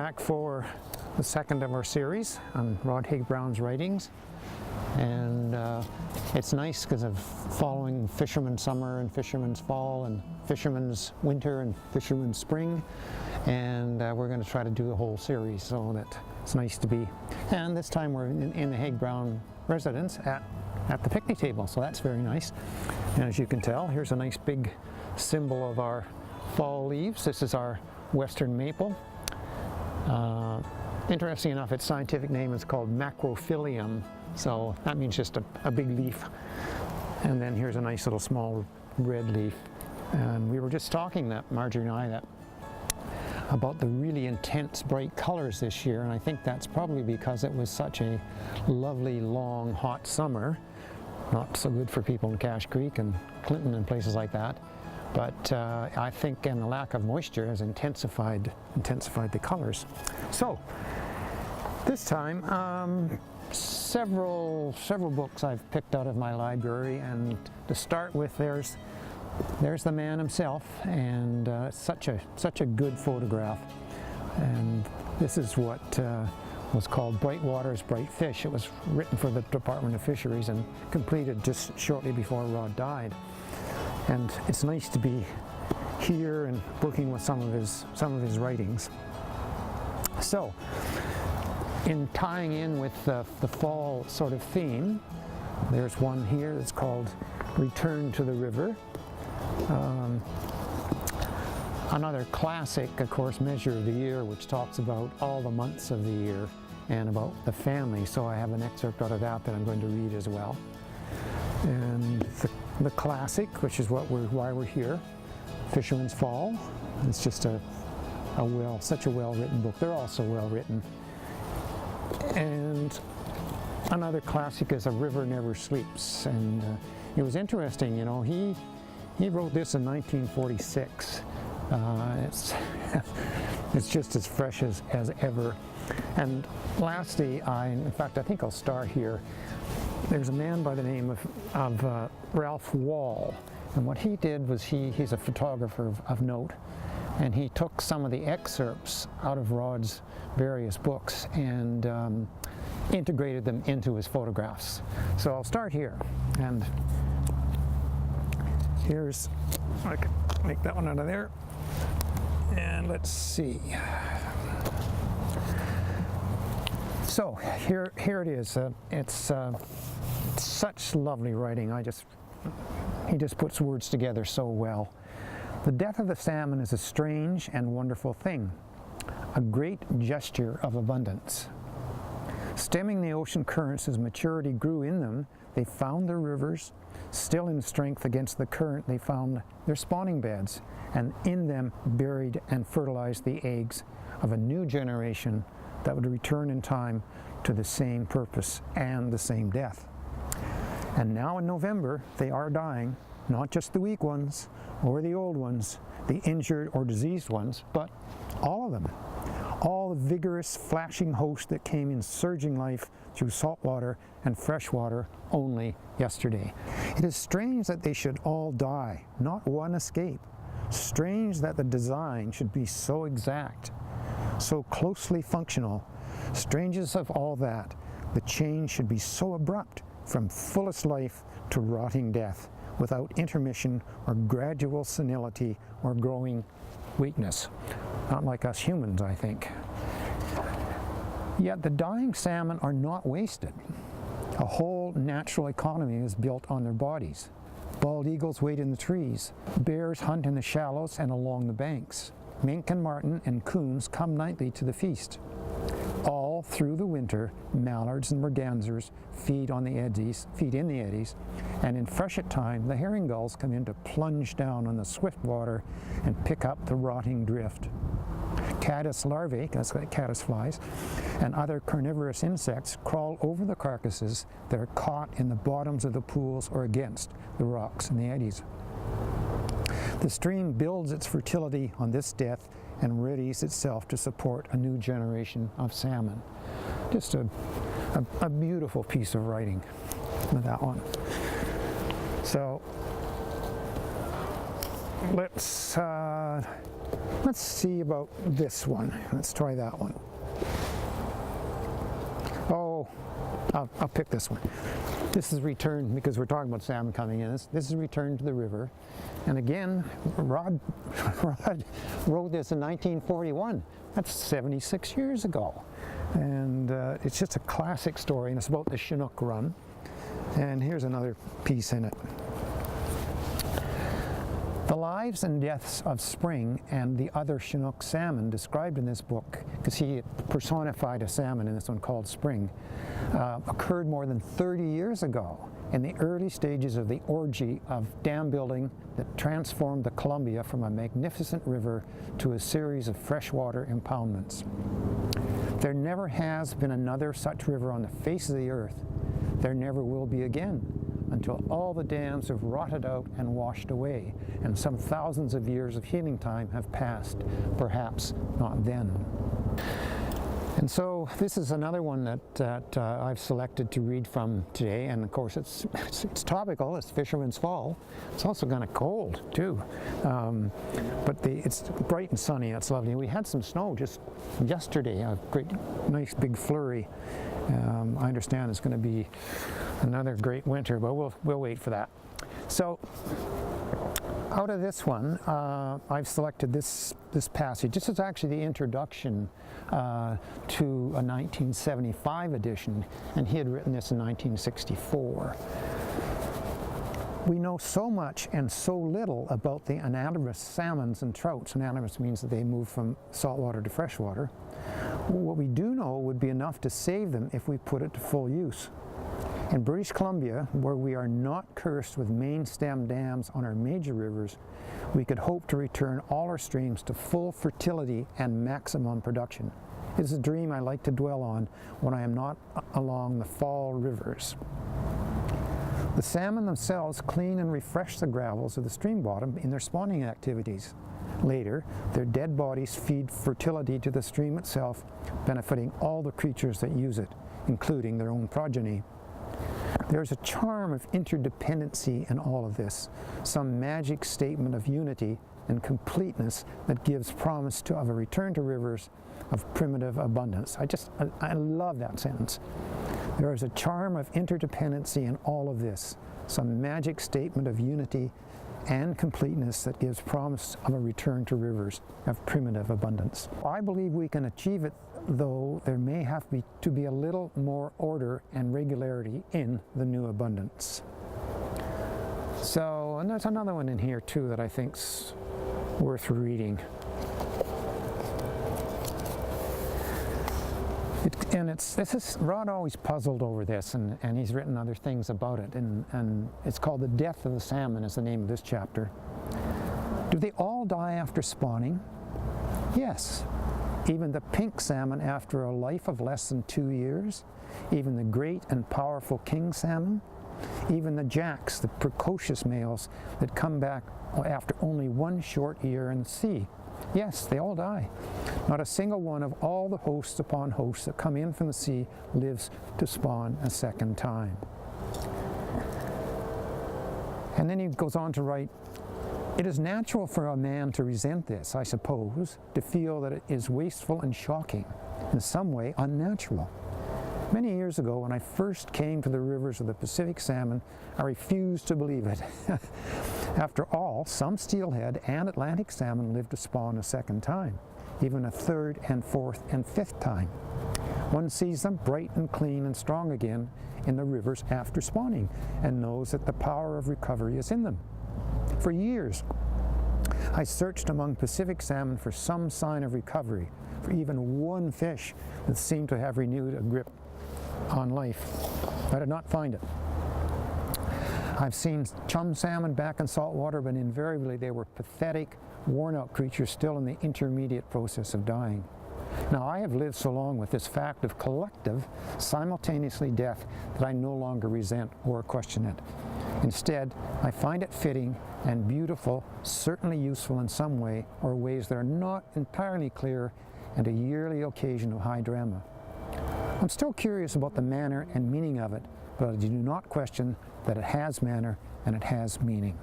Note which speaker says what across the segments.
Speaker 1: back for the second of our series on Rod Higg-Brown's writings, and it's nice because of following Fisherman summer and Fisherman's fall and Fisherman's winter and Fisherman's spring, and we're going to try to do the whole series, so that it's nice to be. And this time we're in the Higg-Brown residence at the picnic table, so that's very nice. And as you can tell, here's a nice big symbol of our fall leaves. This is our western maple. Interesting enough, its scientific name is called macrophylium, so that means just a big leaf. And then here's a nice little small red leaf. And we were just talking, that Marjorie and I, about the really intense bright colors this year, and I think that's probably because it was such a lovely long hot summer. Not so good for people in Cache Creek and Clinton and places like that, but I think, and the lack of moisture has intensified the colors. So this time several books I've picked out of my library, and to start with, there's the man himself, and such a good photograph. And this is what was called Bright Waters, Bright Fish. It was written for the Department of Fisheries and completed just shortly before Rod died. And it's nice to be here and working with some of his writings. So, in tying in with the fall sort of theme, there's one here that's called Return to the River. Another classic, of course, Measure of the Year, which talks about all the months of the year and about the family. So I have an excerpt out of that I'm going to read as well. And the classic, which is why we're here, Fisherman's Fall. It's just such a well-written book. They're all so well-written. And another classic is A River Never Sleeps. And it was interesting, you know, he wrote this in 1946. It's just as fresh as ever. And lastly, in fact, I think I'll start here. There's a man by the name of Ralph Wall, and what he did was he's a photographer of note, and he took some of the excerpts out of Rod's various books and integrated them into his photographs. So I'll start here, and here's, I can make that one out of there, and let's see. So here it is. It's such lovely writing. He just puts words together so well. The death of the salmon is a strange and wonderful thing, a great gesture of abundance. Stemming the ocean currents as maturity grew in them, they found their rivers. Still in strength against the current, they found their spawning beds, and in them buried and fertilized the eggs of a new generation that would return in time to the same purpose and the same death. And now in November, they are dying, not just the weak ones or the old ones, the injured or diseased ones, but all of them. All the vigorous, flashing host that came in surging life through saltwater and freshwater only yesterday. It is strange that they should all die, not one escape. Strange that the design should be so exact, so closely functional. Strangest of all that, the change should be so abrupt from fullest life to rotting death, without intermission or gradual senility or growing weakness. Not like us humans, I think. Yet the dying salmon are not wasted. A whole natural economy is built on their bodies. Bald eagles wait in the trees. Bears hunt in the shallows and along the banks. Mink and marten and coons come nightly to the feast. All through the winter, mallards and mergansers feed in the eddies, and in freshet time, the herring gulls come in to plunge down on the swift water and pick up the rotting drift. Caddis larvae, that's like caddis flies, and other carnivorous insects crawl over the carcasses that are caught in the bottoms of the pools or against the rocks and the eddies. The stream builds its fertility on this death and readies itself to support a new generation of salmon. Just a beautiful piece of writing, that one. So let's see about this one. Let's try that one. Oh, I'll pick this one. This is Return, because we're talking about salmon coming in. This is Return to the River. And again, Rod wrote this in 1941. That's 76 years ago. And it's just a classic story, and it's about the Chinook run. And here's another piece in it. The lives and deaths of Spring and the other Chinook salmon described in this book, because he personified a salmon in this one called Spring, occurred more than 30 years ago in the early stages of the orgy of dam building that transformed the Columbia from a magnificent river to a series of freshwater impoundments. There never has been another such river on the face of the earth. There never will be again, until all the dams have rotted out and washed away, and some thousands of years of healing time have passed, perhaps not then. And so this is another one that I've selected to read from today, and of course it's topical. It's Fisherman's Fall. It's also kind of cold too, but it's bright and sunny. It's lovely. We had some snow just yesterday, a great, nice big flurry. I understand it's going to be another great winter, but we'll wait for that. So out of this one, I've selected this passage. This is actually the introduction to a 1975 edition, and he had written this in 1964. We know so much and so little about the anadromous salmons and trouts. Anadromous means that they move from saltwater to freshwater. What we do know would be enough to save them if we put it to full use. In British Columbia, where we are not cursed with main stem dams on our major rivers, we could hope to return all our streams to full fertility and maximum production. It is a dream I like to dwell on when I am not along the fall rivers. The salmon themselves clean and refresh the gravels of the stream bottom in their spawning activities. Later, their dead bodies feed fertility to the stream itself, benefiting all the creatures that use it, including their own progeny. There's a charm of interdependency in all of this, some magic statement of unity and completeness that gives promise of a return to rivers of primitive abundance. I love that sentence. There is a charm of interdependency in all of this, some magic statement of unity and completeness that gives promise of a return to rivers of primitive abundance. I believe we can achieve it, though there may have to be a little more order and regularity in the new abundance. So, and there's another one in here too that I think's worth reading. Rod always puzzled over this, and he's written other things about it, and it's called The Death of the Salmon is the name of this chapter. Do they all die after spawning? Yes. Even the pink salmon after a life of less than 2 years? Even the great and powerful king salmon? Even the jacks, the precocious males that come back after only 1 short year in the sea? Yes, they all die. Not a single one of all the hosts upon hosts that come in from the sea lives to spawn a second time. And then he goes on to write, it is natural for a man to resent this, I suppose, to feel that it is wasteful and shocking, in some way unnatural. Many years ago, when I first came to the rivers of the Pacific salmon, I refused to believe it. After all, some steelhead and Atlantic salmon live to spawn a second time, even a third and fourth and fifth time. One sees them bright and clean and strong again in the rivers after spawning, and knows that the power of recovery is in them. For years, I searched among Pacific salmon for some sign of recovery, for even one fish that seemed to have renewed a grip on life. I did not find it. I've seen chum salmon back in salt water, but invariably they were pathetic, worn-out creatures still in the intermediate process of dying. Now, I have lived so long with this fact of collective, simultaneously death that I no longer resent or question it. Instead, I find it fitting and beautiful, certainly useful in some way, or ways that are not entirely clear, and a yearly occasion of high drama. I'm still curious about the manner and meaning of it, but I do not question that it has manner and it has meaning.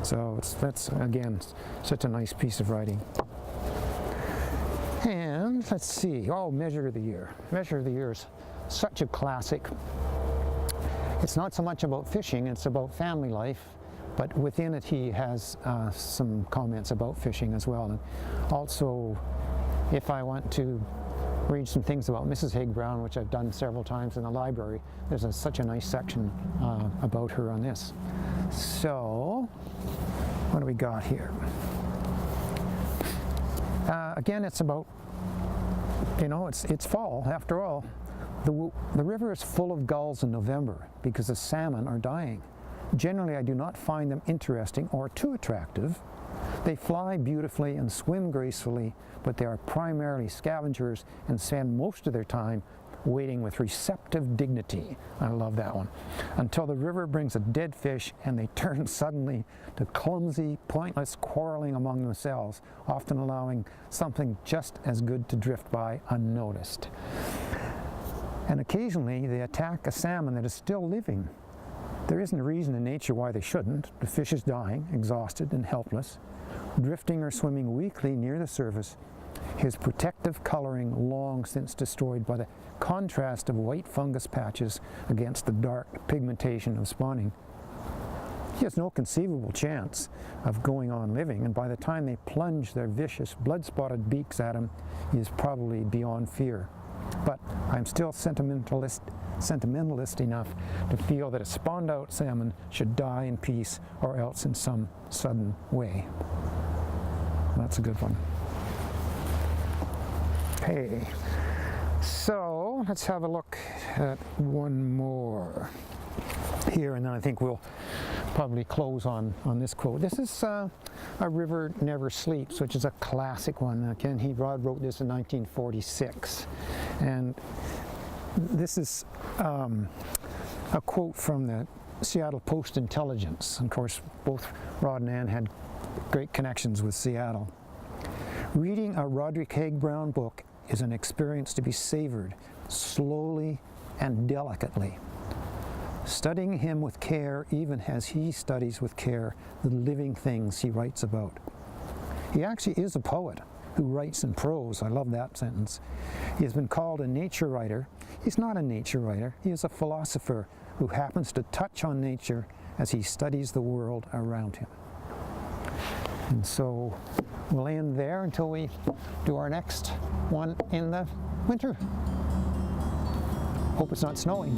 Speaker 1: So that's, again, such a nice piece of writing. And let's see, oh, Measure of the Year. Measure of the Year is such a classic. It's not so much about fishing, it's about family life, but within it he has some comments about fishing as well. And also, if I want to read some things about Mrs. Haig Brown, which I've done several times in the library, there's such a nice section about her on this. So, what do we got here? Again, it's about, you know, it's fall after all. The river is full of gulls in November because the salmon are dying. Generally, I do not find them interesting or too attractive. They fly beautifully and swim gracefully, but they are primarily scavengers and spend most of their time waiting with receptive dignity. I love that one. Until the river brings a dead fish and they turn suddenly to clumsy, pointless quarreling among themselves, often allowing something just as good to drift by unnoticed. And occasionally they attack a salmon that is still living. There isn't a reason in nature why they shouldn't. The fish is dying, exhausted and helpless, drifting or swimming weakly near the surface, his protective coloring long since destroyed by the contrast of white fungus patches against the dark pigmentation of spawning. He has no conceivable chance of going on living, and by the time they plunge their vicious, blood-spotted beaks at him, he is probably beyond fear. But I'm still sentimentalist enough to feel that a spawned-out salmon should die in peace or else in some sudden way. That's a good one. Okay, so let's have a look at one more here, and then I think we'll probably close on this quote. This is A River Never Sleeps, which is a classic one. Ken Rod wrote this in 1946, and this is a quote from the Seattle Post-Intelligence. Of course, both Rod and Ann had great connections with Seattle. Reading a Roderick Haig Brown book is an experience to be savored slowly and delicately. Studying him with care, even as he studies with care the living things he writes about. He actually is a poet who writes in prose. I love that sentence. He has been called a nature writer. He's not a nature writer. He is a philosopher who happens to touch on nature as he studies the world around him. And so we'll end there until we do our next one in the winter. Hope it's not snowing.